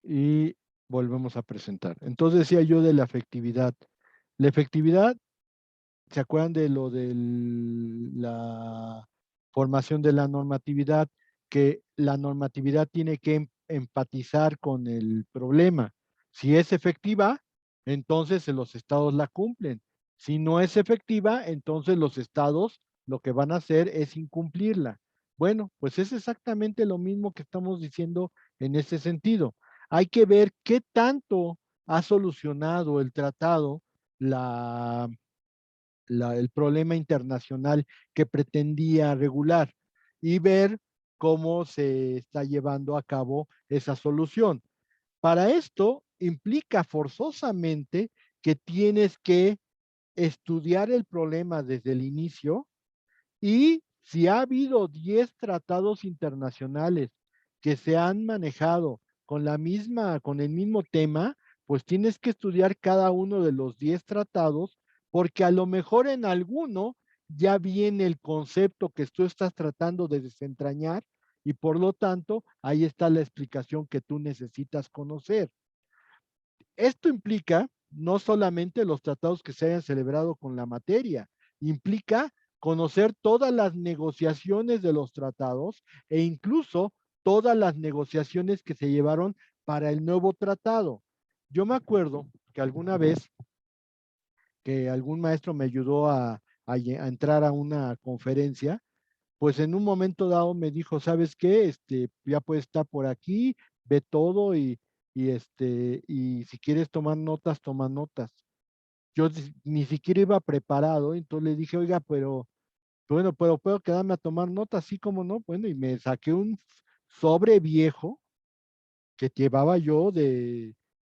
y volvemos a presentar. Entonces decía yo de la efectividad. La efectividad, ¿se acuerdan de lo de la formación de la normatividad? Que la normatividad tiene que empatizar con el problema. Si es efectiva, entonces los estados la cumplen. Si no es efectiva, entonces los estados lo que van a hacer es incumplirla. Bueno, pues es exactamente lo mismo que estamos diciendo en ese sentido. Hay que ver qué tanto ha solucionado el tratado la el problema internacional que pretendía regular y ver cómo se está llevando a cabo esa solución. Para esto implica forzosamente que tienes que estudiar el problema desde el inicio y si ha habido 10 tratados internacionales que se han manejado con con el mismo tema, pues tienes que estudiar cada uno de los 10 tratados, porque a lo mejor en alguno ya viene el concepto que tú estás tratando de desentrañar y por lo tanto ahí está la explicación que tú necesitas conocer. Esto implica no solamente los tratados que se hayan celebrado con la materia, implica conocer todas las negociaciones de los tratados e incluso todas las negociaciones que se llevaron para el nuevo tratado. Yo me acuerdo que alguna vez que algún maestro me ayudó a entrar a una conferencia, pues en un momento dado me dijo, ¿sabes qué? Ya puedes estar por aquí, ve todo y si quieres tomar notas, toma notas. Yo ni siquiera iba preparado, entonces le dije, oiga, pero, bueno, pero puedo quedarme a tomar notas, sí, como no, bueno, y me saqué un sobre viejo que llevaba yo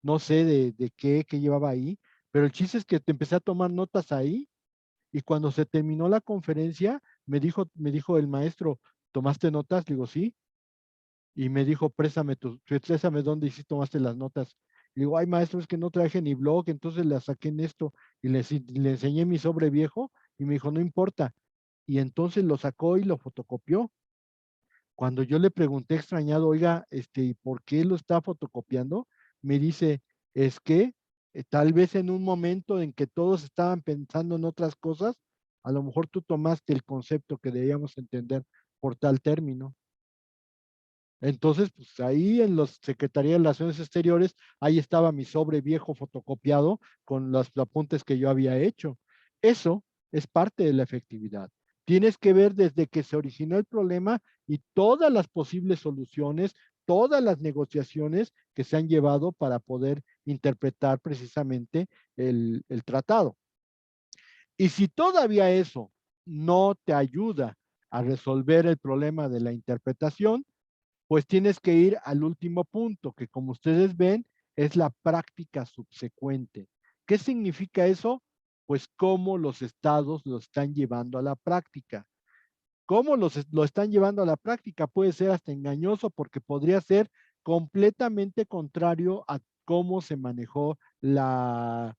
no sé de qué, que llevaba ahí, pero el chiste es que te empecé a tomar notas ahí y cuando se terminó la conferencia, me dijo el maestro, ¿tomaste notas? Le digo, sí. Y me dijo, préstame dónde sí tomaste las notas. Le digo, ay, maestro, es que no traje ni blog, entonces las saqué en esto. Y le enseñé mi sobre viejo y me dijo, no importa. Y entonces lo sacó y lo fotocopió. Cuando yo le pregunté extrañado, oiga, ¿y por qué lo está fotocopiando? Me dice, es que tal vez en un momento en que todos estaban pensando en otras cosas, a lo mejor tú tomaste el concepto que debíamos entender por tal término. Entonces, pues ahí en la Secretaría de Relaciones Exteriores, ahí estaba mi sobre viejo fotocopiado con los apuntes que yo había hecho. Eso es parte de la efectividad. Tienes que ver desde que se originó el problema y todas las posibles soluciones, todas las negociaciones que se han llevado para poder interpretar precisamente el tratado. Y si todavía eso no te ayuda a resolver el problema de la interpretación, pues tienes que ir al último punto, que como ustedes ven, es la práctica subsecuente. ¿Qué significa eso? Pues cómo los estados lo están llevando a la práctica. ¿Cómo lo están llevando a la práctica? Puede ser hasta engañoso porque podría ser completamente contrario a cómo se manejó el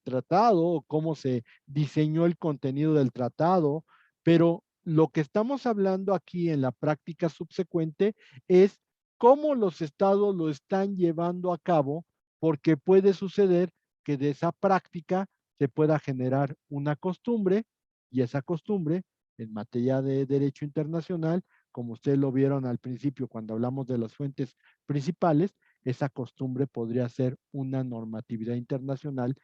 tratado o cómo se diseñó el contenido del tratado, pero lo que estamos hablando aquí en la práctica subsecuente es cómo los estados lo están llevando a cabo, porque puede suceder que de esa práctica se pueda generar una costumbre y esa costumbre en materia de derecho internacional, como ustedes lo vieron al principio cuando hablamos de las fuentes principales, esa costumbre podría ser una normatividad internacional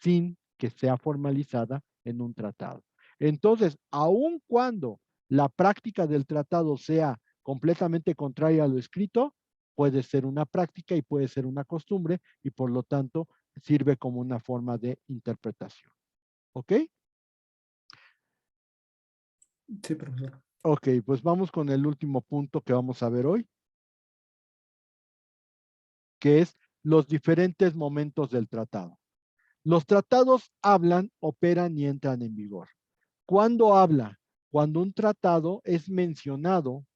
sin que sea formalizada en un tratado. Entonces, aun cuando la práctica del tratado sea completamente contraria a lo escrito, puede ser una práctica y puede ser una costumbre y por lo tanto sirve como una forma de interpretación. ¿Ok? Sí, profesor. Ok, pues vamos con el último punto que vamos a ver hoy, que es los diferentes momentos del tratado. Los tratados hablan, operan y entran en vigor. ¿Cuándo habla? Cuando un tratado es mencionado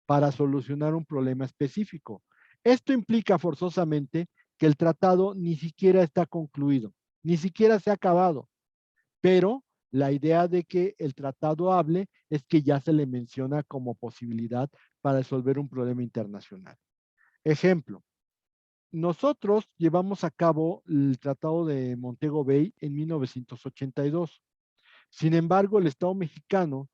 para solucionar un problema específico. Esto implica forzosamente que el tratado ni siquiera está concluido, ni siquiera se ha acabado, pero la idea de que el tratado hable es que ya se le menciona como posibilidad para resolver un problema internacional. Ejemplo, nosotros llevamos a cabo el Tratado de Montego Bay en 1982. Sin embargo, el Estado mexicano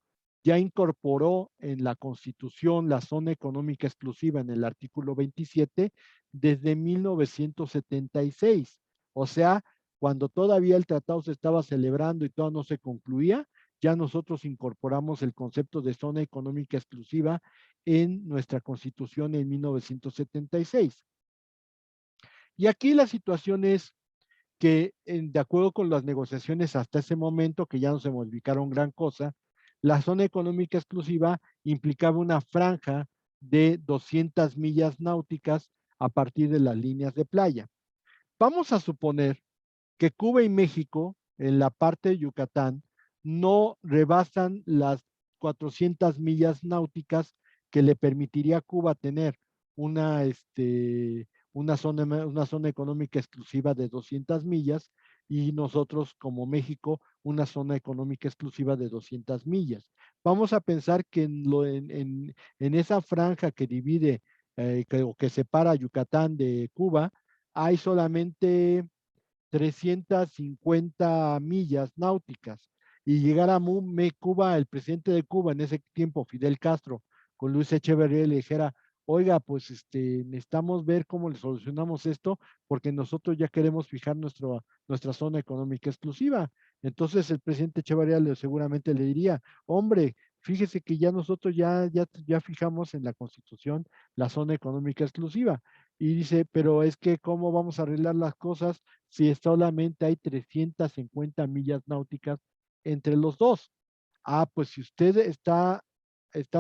ya incorporó en la Constitución la zona económica exclusiva en el artículo 27 desde 1976. O sea, cuando todavía el tratado se estaba celebrando y todo no se concluía, ya nosotros incorporamos el concepto de zona económica exclusiva en nuestra Constitución en 1976. Y aquí la situación es que de acuerdo con las negociaciones hasta ese momento, que ya no se modificaron gran cosa, la zona económica exclusiva implicaba una franja de 200 millas náuticas a partir de las líneas de playa. Vamos a suponer que Cuba y México, en la parte de Yucatán, no rebasan las 400 millas náuticas que le permitiría a Cuba tener una, una zona económica exclusiva de 200 millas y nosotros como México una zona económica exclusiva de 200 millas. Vamos a pensar que en esa franja que divide que separa Yucatán de Cuba, hay solamente 350 millas náuticas y llegar a Cuba, el presidente de Cuba en ese tiempo, Fidel Castro, con Luis Echeverría, le dijera, oiga, pues necesitamos ver cómo le solucionamos esto, porque nosotros ya queremos fijar nuestra zona económica exclusiva. Entonces el presidente Echeverría seguramente le diría, hombre, fíjese que ya nosotros ya fijamos en la Constitución la zona económica exclusiva. Y dice, pero es que ¿cómo vamos a arreglar las cosas si solamente hay 350 millas náuticas entre los dos? Ah, pues si usted está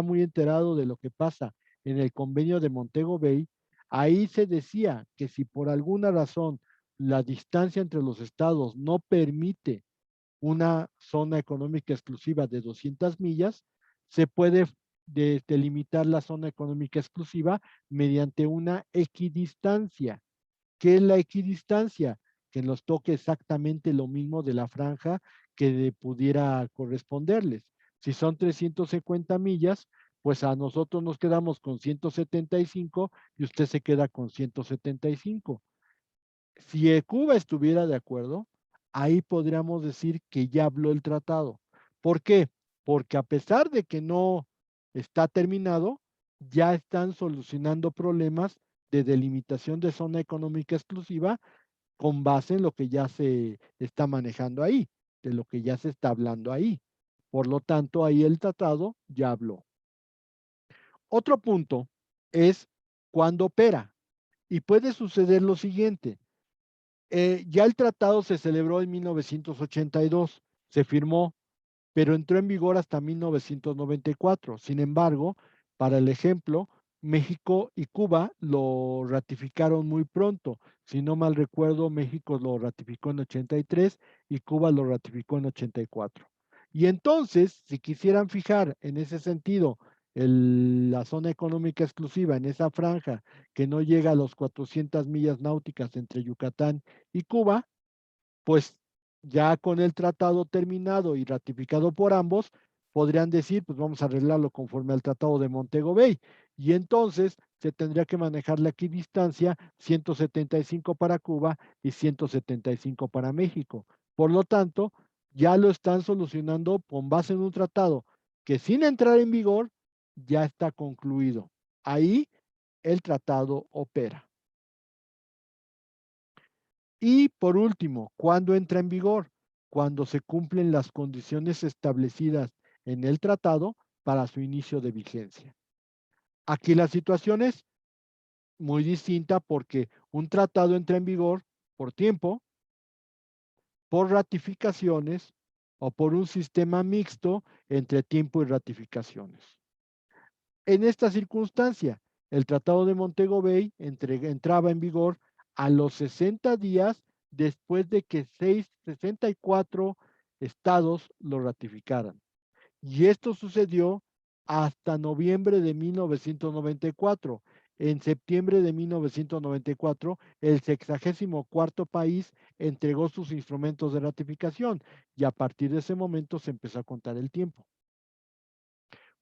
muy enterado de lo que pasa en el convenio de Montego Bay, ahí se decía que si por alguna razón la distancia entre los estados no permite una zona económica exclusiva de 200 millas, se puede delimitar la zona económica exclusiva mediante una equidistancia. ¿Qué es la equidistancia? Que nos toque exactamente lo mismo de la franja que pudiera corresponderles. Si son 350 millas, pues a nosotros nos quedamos con 175 y usted se queda con 175. Si Cuba estuviera de acuerdo, ahí podríamos decir que ya habló el tratado. ¿Por qué? Porque a pesar de que no está terminado, ya están solucionando problemas de delimitación de zona económica exclusiva con base en lo que ya se está manejando ahí, de lo que ya se está hablando ahí. Por lo tanto, ahí el tratado ya habló. Otro punto es cuándo opera. Y puede suceder lo siguiente. Ya el tratado se celebró en 1982, se firmó, pero entró en vigor hasta 1994. Sin embargo, para el ejemplo, México y Cuba lo ratificaron muy pronto. Si no mal recuerdo, México lo ratificó en 83 y Cuba lo ratificó en 84. Y entonces, si quisieran fijar en ese sentido la zona económica exclusiva en esa franja que no llega a los 400 millas náuticas entre Yucatán y Cuba, pues ya con el tratado terminado y ratificado por ambos, podrían decir, pues vamos a arreglarlo conforme al tratado de Montego Bay. Y entonces se tendría que manejar la equidistancia 175 para Cuba y 175 para México. Por lo tanto, ya lo están solucionando con base en un tratado que sin entrar en vigor ya está concluido. Ahí el tratado opera. Y por último, ¿cuándo entra en vigor? Cuando se cumplen las condiciones establecidas en el tratado para su inicio de vigencia. Aquí la situación es muy distinta porque un tratado entra en vigor por tiempo, por ratificaciones o por un sistema mixto entre tiempo y ratificaciones. En esta circunstancia, el Tratado de Montego Bay entraba en vigor a los 60 días después de que 64 estados lo ratificaran. Y esto sucedió hasta noviembre de 1994. En septiembre de 1994, el 64º país entregó sus instrumentos de ratificación y a partir de ese momento se empezó a contar el tiempo.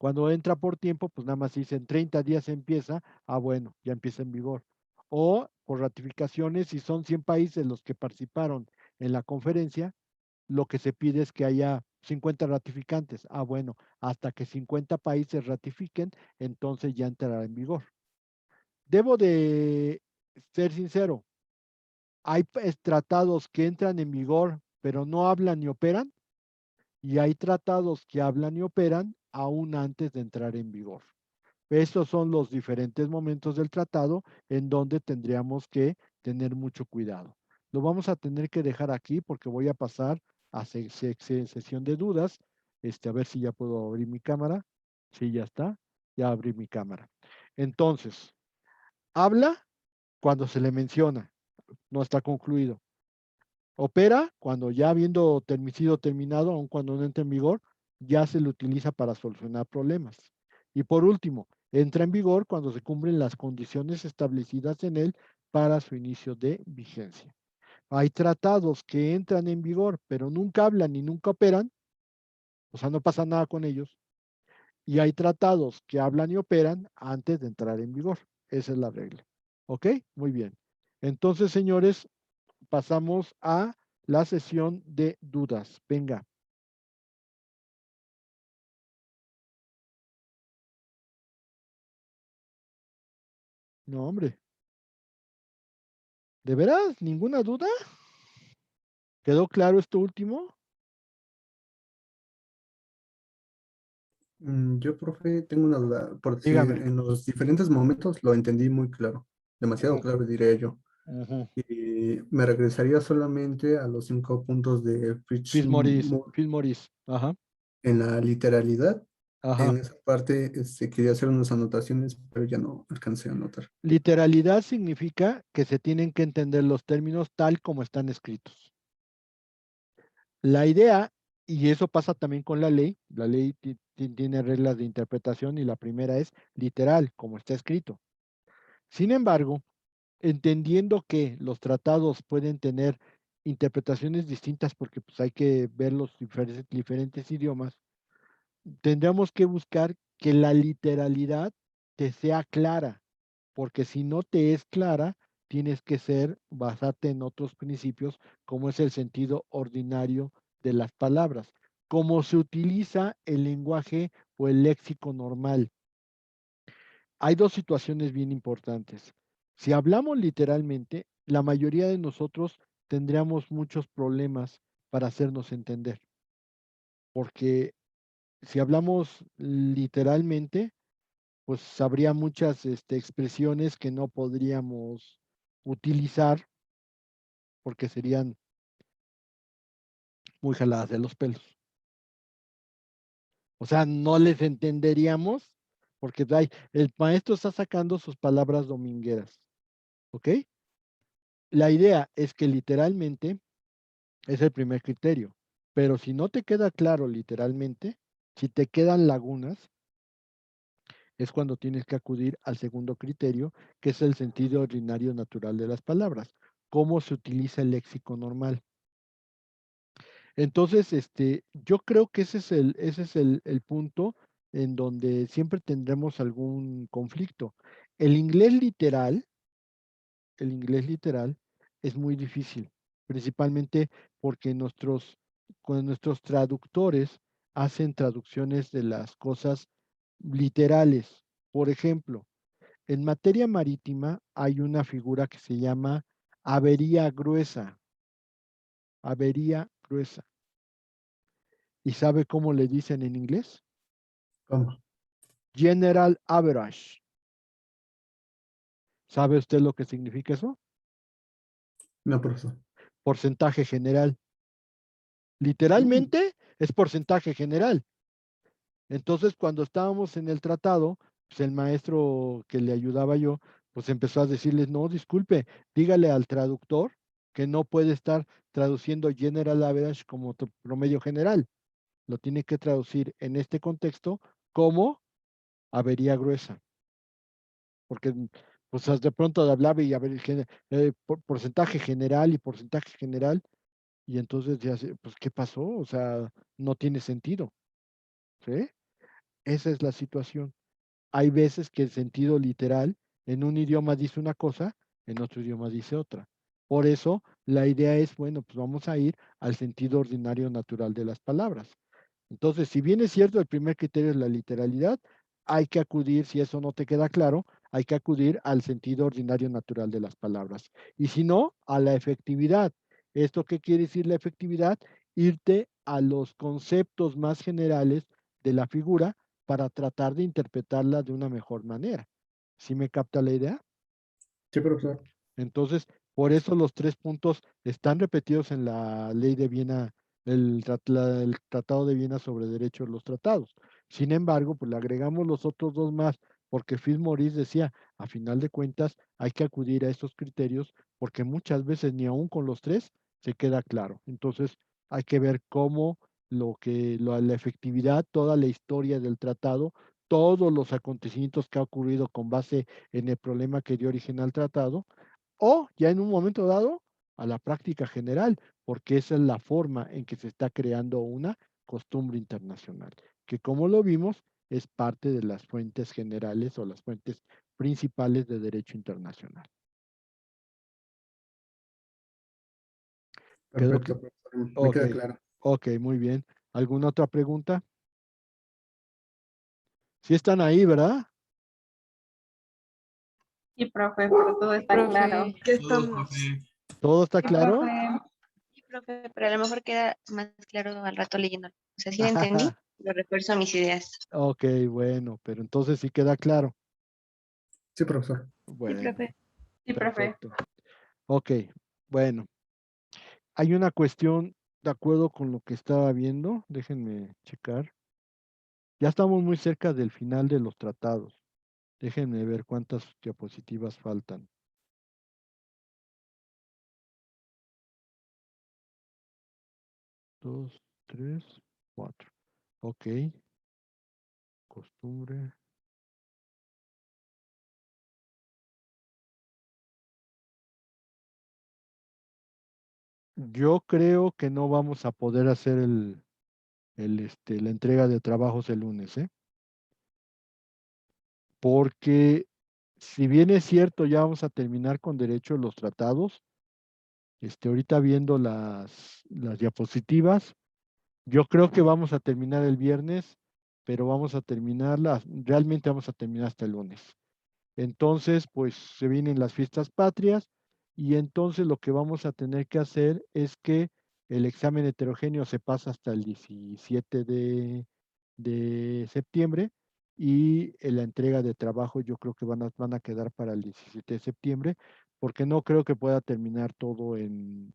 Cuando entra por tiempo, pues nada más dicen 30 días empieza, bueno, ya empieza en vigor. O por ratificaciones, si son 100 países los que participaron en la conferencia, lo que se pide es que haya 50 ratificantes. Bueno, hasta que 50 países ratifiquen, entonces ya entrará en vigor. Debo de ser sincero, hay tratados que entran en vigor, pero no hablan ni operan, y hay tratados que hablan y operan aún antes de entrar en vigor. Estos son los diferentes momentos del tratado en donde tendríamos que tener mucho cuidado. Lo vamos a tener que dejar aquí porque voy a pasar a sesión de dudas. A ver si ya puedo abrir mi cámara. Sí, ya está. Ya abrí mi cámara. Entonces, habla cuando se le menciona, no está concluido. Opera cuando ya habiendo sido terminado, aun cuando no entre en vigor, ya se lo utiliza para solucionar problemas. Y por último, entra en vigor cuando se cumplen las condiciones establecidas en él para su inicio de vigencia. Hay tratados que entran en vigor, pero nunca hablan ni nunca operan, o sea, no pasa nada con ellos. Y hay tratados que hablan y operan antes de entrar en vigor. Esa es la regla. ¿Ok? Muy bien. Entonces, señores, pasamos a la sesión de dudas. Venga. No, hombre. ¿De veras? ¿Ninguna duda? ¿Quedó claro esto último? Yo, profe, tengo una duda, porque Dígame. en los diferentes momentos lo entendí muy claro, demasiado Ujú, claro, diría yo. ujú. Y me regresaría solamente a los 5 puntos de Fitzmaurice. Fitzmoor Fitzmaurice. Ajá. en la literalidad. Ajá. En esa parte quería hacer unas anotaciones, pero ya no alcancé a anotar. Literalidad significa que se tienen que entender los términos tal como están escritos. La idea, y eso pasa también con la ley tiene reglas de interpretación y la primera es literal, como está escrito. Sin embargo, entendiendo que los tratados pueden tener interpretaciones distintas porque pues, hay que ver los diferentes idiomas, tendríamos que buscar que la literalidad te sea clara, porque si no te es clara, tienes que basarte en otros principios, como es el sentido ordinario de las palabras, cómo se utiliza el lenguaje o el léxico normal. Hay dos situaciones bien importantes. Si hablamos literalmente, la mayoría de nosotros tendríamos muchos problemas para hacernos entender, porque si hablamos literalmente, pues habría muchas expresiones que no podríamos utilizar porque serían muy jaladas de los pelos. O sea, no les entenderíamos porque el maestro está sacando sus palabras domingueras. ¿Ok? La idea es que literalmente es el primer criterio, pero si no te queda claro literalmente, si te quedan lagunas, es cuando tienes que acudir al segundo criterio, que es el sentido ordinario natural de las palabras, cómo se utiliza el léxico normal. Entonces, yo creo que ese es el punto en donde siempre tendremos algún conflicto. El inglés literal, el inglés literal es muy difícil, principalmente porque cuando nuestros traductores hacen traducciones de las cosas literales. Por ejemplo, en materia marítima hay una figura que se llama avería gruesa, avería gruesa. ¿Y sabe cómo le dicen en inglés? ¿Cómo? General average. ¿Sabe usted lo que significa eso? No, profesor. Porcentaje general. Mm, Literalmente es porcentaje general. Entonces, cuando estábamos en el tratado, pues el maestro que le ayudaba yo, pues empezó a decirles, no, disculpe, dígale al traductor que no puede estar traduciendo general average como promedio general. Lo tiene que traducir en este contexto como avería gruesa. Porque pues de pronto hablaba y a ver, porcentaje general y porcentaje general, y entonces ya, pues, ¿qué pasó? O sea, no tiene sentido, ¿sí? Esa es la situación. Hay veces que el sentido literal en un idioma dice una cosa, en otro idioma dice otra. Por eso la idea es, bueno, pues vamos a ir al sentido ordinario natural de las palabras. Entonces, si bien es cierto, el primer criterio es la literalidad, hay que acudir, si eso no te queda claro, hay que acudir al sentido ordinario natural de las palabras. Y si no, a la efectividad. ¿Esto qué quiere decir la efectividad? Irte a los conceptos más generales de la figura para tratar de interpretarla de una mejor manera. ¿Sí me capta la idea? Sí, profesor. Entonces, por eso los 3 puntos están repetidos en la ley de Viena, el Tratado de Viena sobre Derechos de los Tratados. Sin embargo, pues le agregamos los otros 2 más, porque Fitzmaurice decía, a final de cuentas, hay que acudir a estos criterios, porque muchas veces ni aún con los 3 se queda claro. Entonces, hay que ver cómo la efectividad, toda la historia del tratado, todos los acontecimientos que ha ocurrido con base en el problema que dio origen al tratado, o ya en un momento dado a la práctica general, porque esa es la forma en que se está creando una costumbre internacional, que como lo vimos es parte de las fuentes generales o las fuentes principales de derecho internacional. ¿Quedó? Perfecto, profesor. Me Ok, queda claro. ok, muy bien. ¿Alguna otra pregunta? Sí están ahí, ¿verdad? Sí, profe, pero todo Sí, está claro. profe, ya estamos. ¿Todo está Sí, claro? profe. Sí, profe, pero a lo mejor queda más claro al rato leyéndolo. O sea, sí lo entendí, lo refuerzo mis ideas. Ok, bueno, pero entonces sí queda claro. Sí, profesor. Sí, Bueno, profe. Sí, profe. perfecto. Ok, bueno. Hay una cuestión de acuerdo con lo que estaba viendo. Déjenme checar. Ya estamos muy cerca del final de los tratados. Déjenme ver cuántas diapositivas faltan. 2, 3, 4. Ok. Costumbre. Yo creo que no vamos a poder hacer la entrega de trabajos el lunes, ¿eh? Porque si bien es cierto, ya vamos a terminar con derecho los tratados, ahorita viendo las diapositivas, yo creo que vamos a terminar el viernes, pero realmente vamos a terminar hasta el lunes. Entonces, pues se vienen las fiestas patrias y entonces lo que vamos a tener que hacer es que el examen heterogéneo se pasa hasta el 17 de septiembre y la entrega de trabajo yo creo que van a quedar para el 17 de septiembre porque no creo que pueda terminar todo en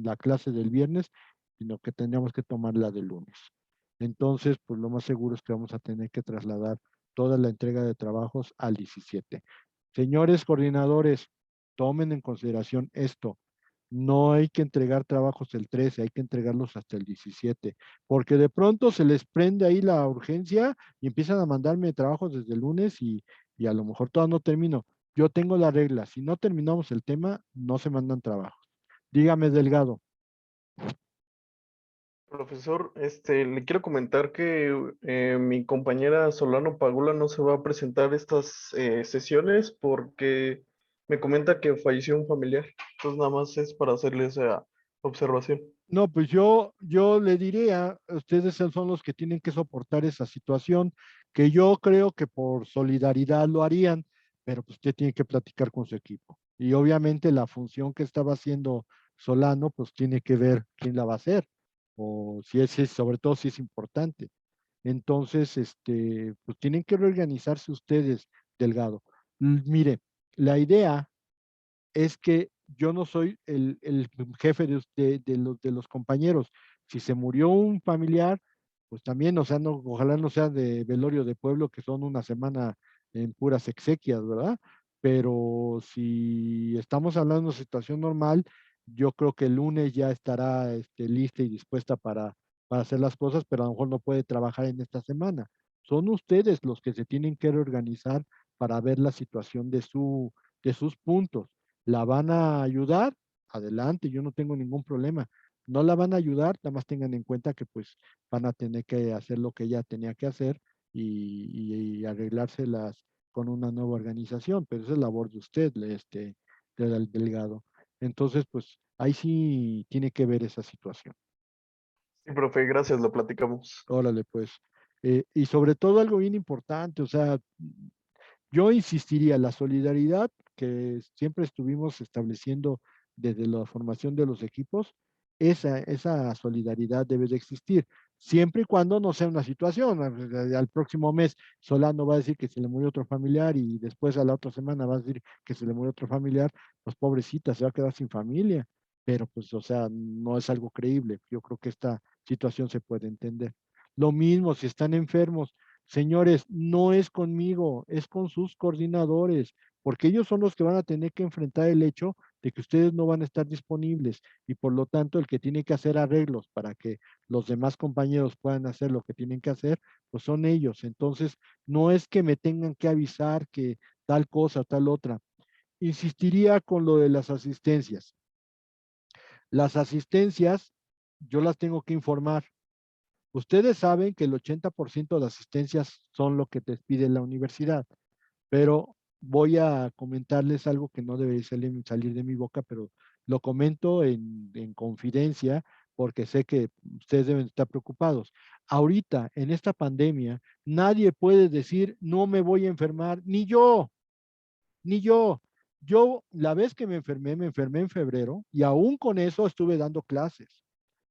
la clase del viernes, sino que tendríamos que tomar la del lunes. Entonces, pues lo más seguro es que vamos a tener que trasladar toda la entrega de trabajos al 17. Señores coordinadores, tomen en consideración esto. No hay que entregar trabajos el 13, hay que entregarlos hasta el 17, porque de pronto se les prende ahí la urgencia y empiezan a mandarme trabajos desde el lunes y a lo mejor todavía no termino. Yo tengo la regla, si no terminamos el tema, no se mandan trabajos. Dígame, Delgado. Profesor, le quiero comentar que mi compañera Solano Pagula no se va a presentar estas sesiones porque me comenta que falleció un familiar. Entonces nada más es para hacerle esa observación. No, pues yo le diría, ustedes son los que tienen que soportar esa situación, que yo creo que por solidaridad lo harían, pero pues usted tiene que platicar con su equipo. Y obviamente la función que estaba haciendo Solano, pues tiene que ver quién la va a hacer, o si sobre todo si es importante. Entonces, pues tienen que reorganizarse ustedes, Delgado. Mire, la idea es que yo no soy el jefe de los compañeros. Si se murió un familiar, pues también, o sea, no, ojalá no sea de velorio de pueblo, que son una semana en puras exequias, ¿verdad? Pero si estamos hablando de una situación normal, yo creo que el lunes ya estará lista y dispuesta para hacer las cosas, pero a lo mejor no puede trabajar en esta semana. Son ustedes los que se tienen que reorganizar para ver la situación de sus puntos. ¿La van a ayudar? Adelante, yo no tengo ningún problema, No la van a ayudar, nada más tengan en cuenta que pues van a tener que hacer lo que ella tenía que hacer y arreglárselas con una nueva organización, pero esa es labor de usted, del delegado. Entonces, pues ahí sí tiene que ver esa situación. Sí, profe, gracias, lo platicamos. Órale, pues. Y sobre todo algo bien importante, o sea, yo insistiría, la solidaridad que siempre estuvimos estableciendo desde la formación de los equipos, esa solidaridad debe de existir, siempre y cuando no sea una situación. Al próximo mes Solano va a decir que se le murió otro familiar y después a la otra semana va a decir que se le murió otro familiar, pues pobrecita, se va a quedar sin familia. Pero pues, o sea, no es algo creíble. Yo creo que esta situación se puede entender. Lo mismo si están enfermos. Señores, no es conmigo, es con sus coordinadores, porque ellos son los que van a tener que enfrentar el hecho de que ustedes no van a estar disponibles y por lo tanto el que tiene que hacer arreglos para que los demás compañeros puedan hacer lo que tienen que hacer, pues son ellos. Entonces, no es que me tengan que avisar que tal cosa, tal otra. Insistiría con lo de las asistencias. Las asistencias, yo las tengo que informar. Ustedes saben que el 80% de asistencias son lo que te pide la universidad, pero voy a comentarles algo que no debe salir de mi boca, pero lo comento en confidencia porque sé que ustedes deben estar preocupados. Ahorita, en esta pandemia, nadie puede decir, no me voy a enfermar, ni yo, ni yo. Yo, la vez que me enfermé en febrero y aún con eso estuve dando clases.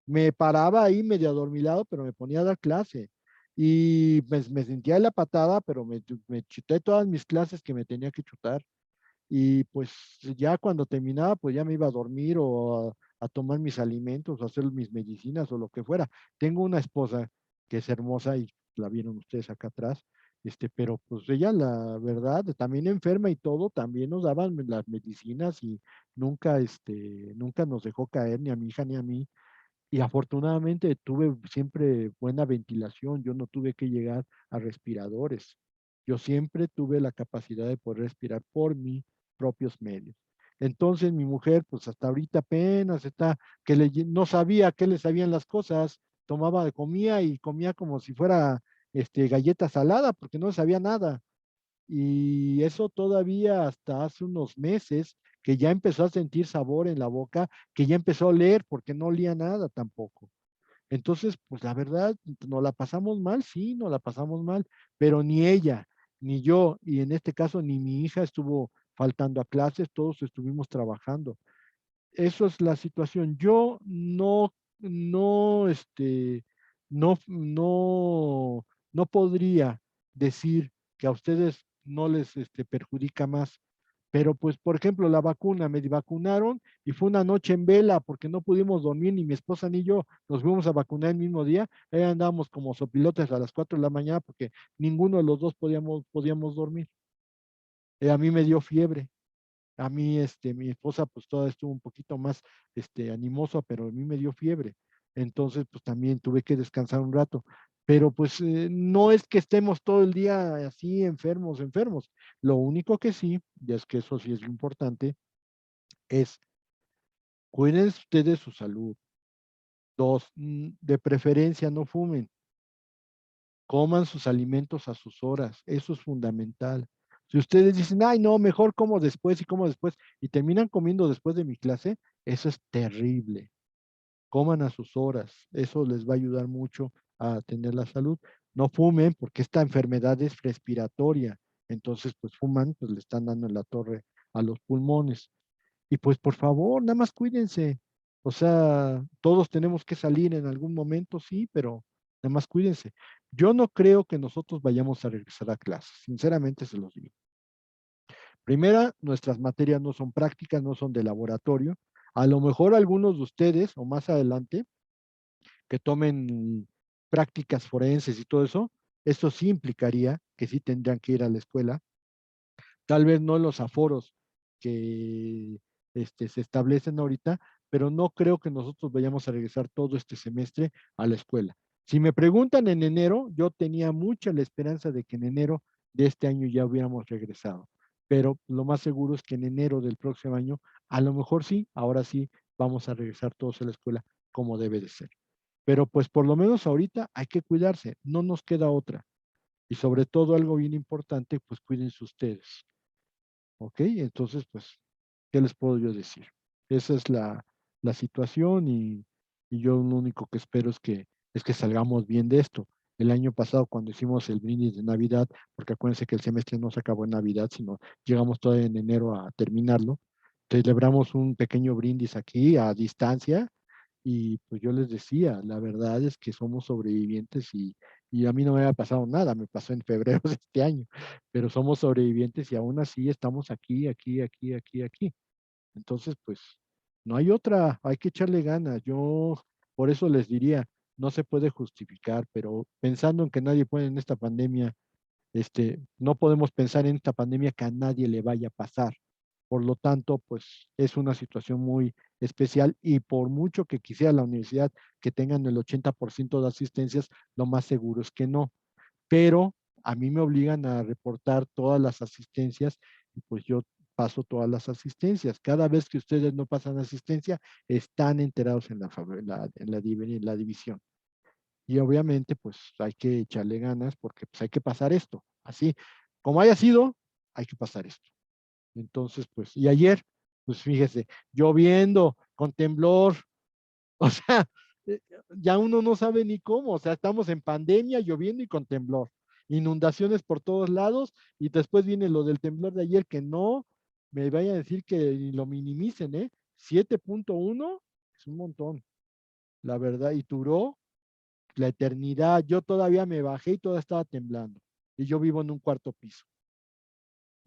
Me paraba ahí medio adormilado, pero me ponía a dar clase. Y me sentía en la patada, pero me chuté todas mis clases que me tenía que chutar. Y pues ya cuando terminaba, pues ya me iba a dormir o a tomar mis alimentos, a hacer mis medicinas o lo que fuera. Tengo una esposa que es hermosa y la vieron ustedes acá atrás, pero pues ella, la verdad, también enferma y todo, también nos daban las medicinas y nunca, nunca nos dejó caer ni a mi hija ni a mí y afortunadamente tuve siempre buena ventilación, yo no tuve que llegar a respiradores. Yo siempre tuve la capacidad de poder respirar por mis propios medios. Entonces mi mujer, pues hasta ahorita apenas está, no sabía qué le sabían las cosas, comía y comía como si fuera galleta salada, porque no sabía nada. Y eso todavía hasta hace unos meses que ya empezó a sentir sabor en la boca, que ya empezó a oler porque no olía nada tampoco. Entonces, pues la verdad, nos la pasamos mal, sí, nos la pasamos mal, pero ni ella, ni yo, y en este caso ni mi hija estuvo faltando a clases, todos estuvimos trabajando. Eso es la situación. Yo no, no podría decir que a ustedes no les perjudica más. Pero pues, por ejemplo, la vacuna, me vacunaron y fue una noche en vela porque no pudimos dormir, ni mi esposa ni yo nos fuimos a vacunar el mismo día. Ahí andábamos como sopilotes a las 4 de la mañana porque ninguno de los dos podíamos dormir. A mí me dio fiebre. A mí, mi esposa, pues toda estuvo un poquito más, animosa, pero a mí me dio fiebre. Entonces, pues también tuve que descansar un rato. Pero pues no es que estemos todo el día así enfermos, enfermos. Lo único que sí, y es que eso sí es lo importante, es cuiden ustedes su salud. Dos, de preferencia no fumen. Coman sus alimentos a sus horas. Eso es fundamental. Si ustedes dicen, ay, no, mejor como después y terminan comiendo después de mi clase, eso es terrible. Coman a sus horas. Eso les va a ayudar mucho a tener la salud. No fumen porque esta enfermedad es respiratoria. Entonces, pues fuman, pues le están dando en la torre a los pulmones. Y pues por favor, nada más cuídense. O sea, todos tenemos que salir en algún momento, sí, pero nada más cuídense. Yo no creo que nosotros vayamos a regresar a clases, sinceramente se los digo. Primera, nuestras materias no son prácticas, no son de laboratorio. A lo mejor algunos de ustedes, o más adelante, que tomen prácticas forenses y todo eso sí implicaría que sí tendrían que ir a la escuela, tal vez no los aforos que se establecen ahorita, pero no creo que nosotros vayamos a regresar todo este semestre a la escuela. Si me preguntan en enero, yo tenía mucha la esperanza de que en enero de este año ya hubiéramos regresado, pero lo más seguro es que en enero del próximo año, a lo mejor sí, ahora sí vamos a regresar todos a la escuela como debe de ser. Pero pues por lo menos ahorita hay que cuidarse, no nos queda otra. Y sobre todo algo bien importante, pues cuídense ustedes. ¿Ok? Entonces, pues, ¿qué les puedo yo decir? Esa es la situación y yo lo único que espero es que salgamos bien de esto. El año pasado, cuando hicimos el brindis de Navidad, porque acuérdense que el semestre no se acabó en Navidad, sino llegamos todavía en enero a terminarlo, celebramos un pequeño brindis aquí a distancia y pues yo les decía, la verdad es que somos sobrevivientes y a mí no me había pasado nada, me pasó en febrero de este año, pero somos sobrevivientes y aún así estamos aquí, aquí, aquí, aquí, aquí. Entonces, pues, no hay otra, hay que echarle ganas. Yo por eso les diría, no se puede justificar, pero pensando en que nadie puede en esta pandemia, no podemos pensar en esta pandemia que a nadie le vaya a pasar. Por lo tanto, pues es una situación muy especial y por mucho que quisiera la universidad que tengan el 80% de asistencias, lo más seguro es que no. Pero a mí me obligan a reportar todas las asistencias y pues yo paso todas las asistencias. Cada vez que ustedes no pasan asistencia, están enterados en la división. Y obviamente, pues hay que echarle ganas porque pues hay que pasar esto. Así, como haya sido, hay que pasar esto. Entonces, pues, y ayer, pues fíjese, lloviendo, con temblor, o sea, ya uno no sabe ni cómo, o sea, estamos en pandemia, lloviendo y con temblor, inundaciones por todos lados, y después viene lo del temblor de ayer, que no me vaya a decir que lo minimicen, ¿eh? 7.1 es un montón, la verdad, y duró la eternidad. Yo todavía me bajé y todavía estaba temblando, y yo vivo en un cuarto piso.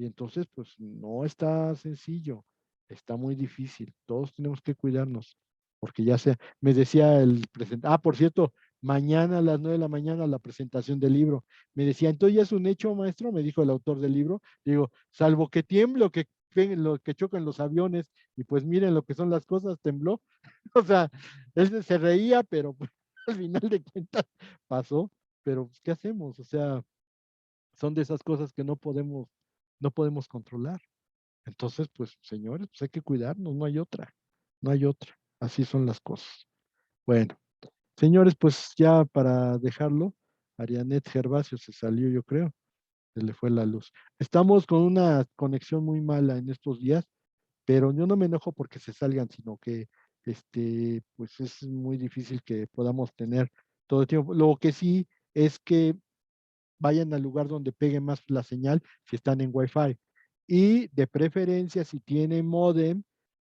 Y entonces, pues no está sencillo, está muy difícil. Todos tenemos que cuidarnos, porque ya sea, me decía el presentador, por cierto, mañana a las 9 de la mañana la presentación del libro. Me decía, entonces ya es un hecho, maestro, me dijo el autor del libro. Digo, salvo que tiemble o que lo que chocan los aviones, y pues miren lo que son las cosas, tembló. O sea, él se reía, pero pues, al final de cuentas pasó. Pero, pues, ¿qué hacemos? O sea, son de esas cosas que no podemos controlar. Entonces, pues, señores, pues hay que cuidarnos, no hay otra, no hay otra. Así son las cosas. Bueno, señores, pues ya para dejarlo, Arianet Gervasio se salió, yo creo, se le fue la luz. Estamos con una conexión muy mala en estos días, pero yo no me enojo porque se salgan, sino que, pues es muy difícil que podamos tener todo el tiempo. Lo que sí es que vayan al lugar donde pegue más la señal si están en Wi-Fi. Y de preferencia, si tienen modem,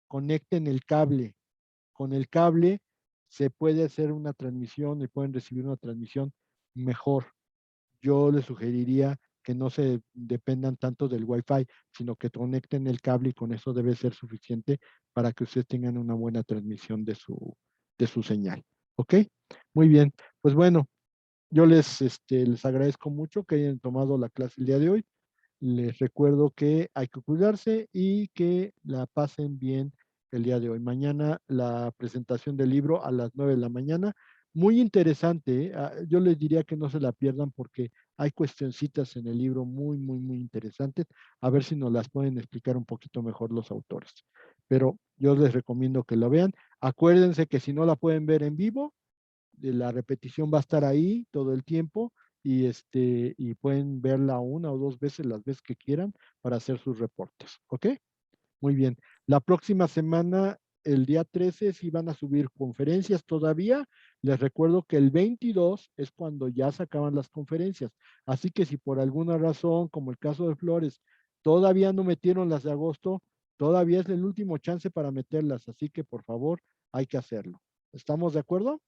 conecten el cable. Con el cable se puede hacer una transmisión y pueden recibir una transmisión mejor. Yo les sugeriría que no se dependan tanto del Wi-Fi, sino que conecten el cable y con eso debe ser suficiente para que ustedes tengan una buena transmisión de su señal. ¿Ok? Muy bien. Pues bueno, yo les agradezco mucho que hayan tomado la clase el día de hoy. Les recuerdo que hay que cuidarse y que la pasen bien el día de hoy. Mañana la presentación del libro a las 9 de la mañana. Muy interesante, ¿eh? Yo les diría que no se la pierdan porque hay cuestioncitas en el libro muy, muy, muy interesantes. A ver si nos las pueden explicar un poquito mejor los autores. Pero yo les recomiendo que lo vean. Acuérdense que si no la pueden ver en vivo, la repetición va a estar ahí todo el tiempo y pueden verla una o dos veces, las veces que quieran, para hacer sus reportes. ¿Ok? Muy bien. La próxima semana, el día 13, sí van a subir conferencias todavía. Les recuerdo que el 22 es cuando ya se acaban las conferencias. Así que si por alguna razón, como el caso de Flores, todavía no metieron las de agosto, todavía es el último chance para meterlas. Así que por favor, hay que hacerlo. ¿Estamos de acuerdo?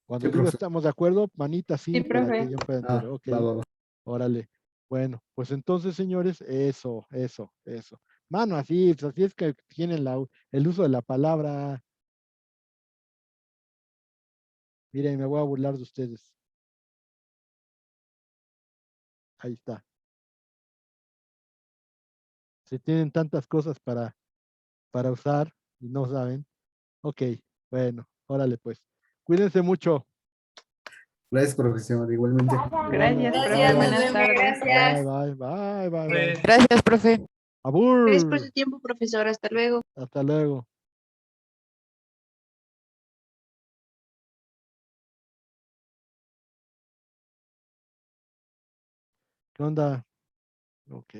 Cuando Sí, digo profe. estamos de acuerdo, manita Sí, sí, para que profe. ya puedan Ah, entender. Ok, va, va. órale. Bueno, pues entonces, señores, eso. Mano, así, pues así es que tienen el uso de la palabra. Miren, me voy a burlar de ustedes. Ahí está. Se tienen tantas cosas para usar y no saben. Ok, bueno, órale pues. Cuídense mucho. Gracias, profesor. Igualmente. Gracias, Igualmente. profe. Bye, bye. Buenas tardes. Bye. Gracias, profe. Gracias por Abur. su tiempo, profesor. Hasta luego. Hasta luego. ¿Qué onda? Ok.